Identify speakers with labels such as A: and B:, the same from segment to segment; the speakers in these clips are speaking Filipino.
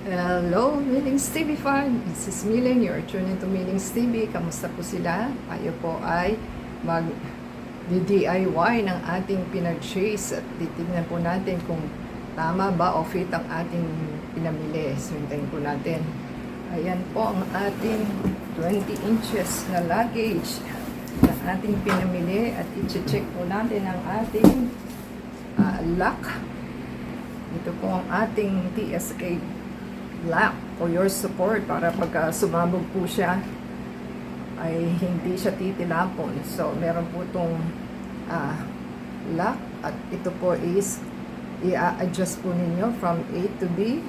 A: Hello, Millings TV fan! This is Milling, you're tuning to Millings TV. Kamusta po sila? Tayo po ay mag-DIY ng ating pinag-chase at titignan po natin kung tama ba o fit ang ating pinamili. So, hintayin po natin. Ayan po ang ating 20 inches na luggage na ating pinamili at i-check po natin ang ating lock. Ito po ang ating TSA lock for your support para pagka sumabog po siya ay hindi siya titilapon. So meron po itong lock at ito po is i-adjust po ninyo from A to B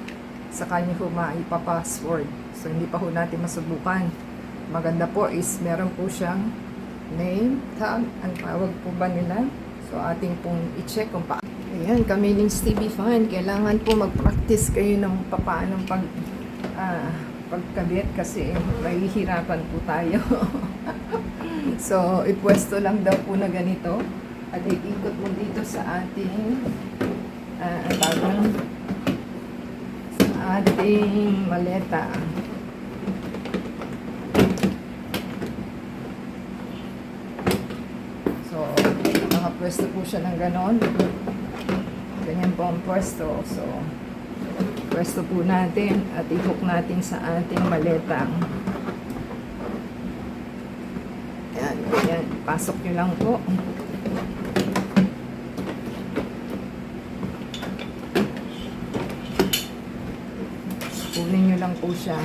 A: sa kanya po maipa-password. So hindi pa po natin masubukan. Maganda po is meron po siyang name tag, ang tawag po ba nila. So ating pong i-check kung paano. Ayan, Kamilings TV fan, kailangan po mag-practice kayo ng papaanong pagkabit kasi mahihirapan po tayo. So, ipwesto lang daw po na ganito at iikot mo dito sa ating maleta. So, nakapwesto po siya ng ganon. Ganyan po ang pwesto. So, pwesto po natin at i-hook natin sa ating maleta. Ayan, ganyan. Pasok nyo lang po. Kunin nyo lang po siya.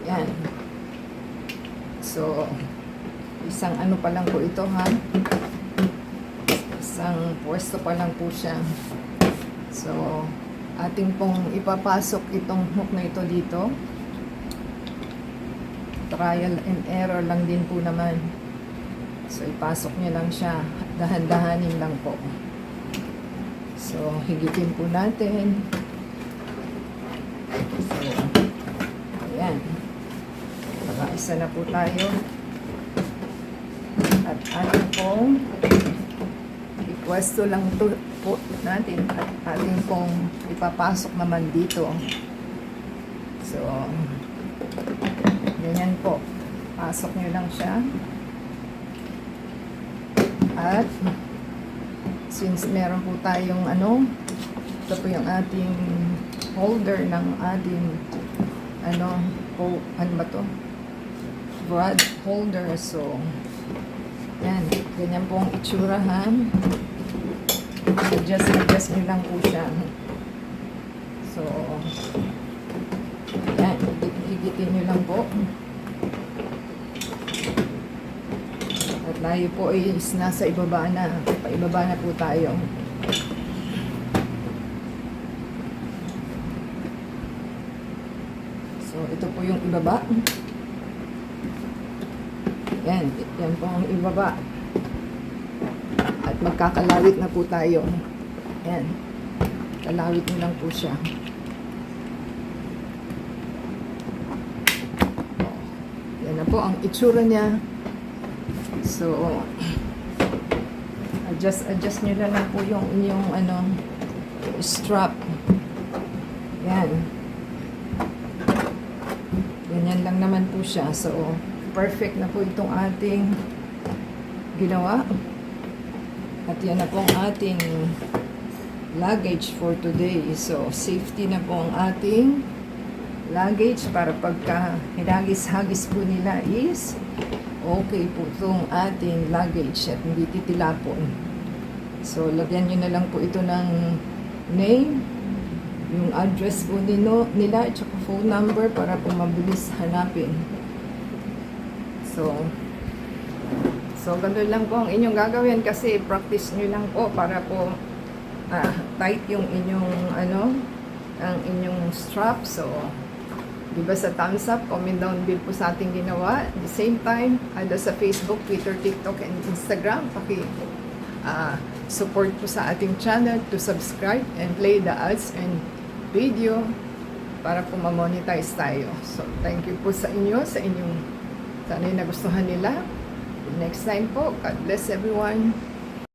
A: Ayan. So, isang ano pa lang po ito, ha? Isang pwesto pa lang po siya. So, ating pong ipapasok itong hook na ito dito. Trial and error lang din po naman. So, ipasok niya lang siya. Dahan-dahanin lang po. So, higitin po natin. So, ayan. Nakaisa na po tayo. At ating pong pwesto lang ito po natin at ating pong ipapasok naman dito. So, ganyan po. Pasok nyo lang siya. At, since meron po tayong ito po yung ating holder ng ating ano ba to? Rod holder. So, yan. Ganyan po ang itsurahan. Adjust nyo lang po siya. So, yan. Higitin nyo lang po. At tayo po is nasa ibaba na. Paibaba na po tayo. So, ito po yung ibaba. Yan. Yan po ang ibaba. At magkakalawit na po tayo. Ayan. Kalawit nyo lang po siya. Yan na po ang itsura niya. So, adjust nyo lang po yung inyong strap. Yan. Ganyan lang naman po siya. So, perfect na po itong ating ginawa. At yan na po ang ating luggage for today. So, safety na po ang ating luggage para pagka hinagis-hagis po nila is okay po itong ating luggage at hindi titilapon. So, lagyan nyo na lang po ito ng name, yung address po nila at saka phone number para po mabilis hanapin. So, ganun lang po ang inyong gagawin kasi practice nyo lang po para po tight yung inyong ang inyong strap. So, diba sa thumbs up, comment down below po sa ating ginawa. At the same time, sa Facebook, Twitter, TikTok, and Instagram, support po sa ating channel to subscribe and play the ads and video para po ma-monetize tayo. So, thank you po sa inyo, sana'y nagustuhan nila. Next time po, God bless everyone.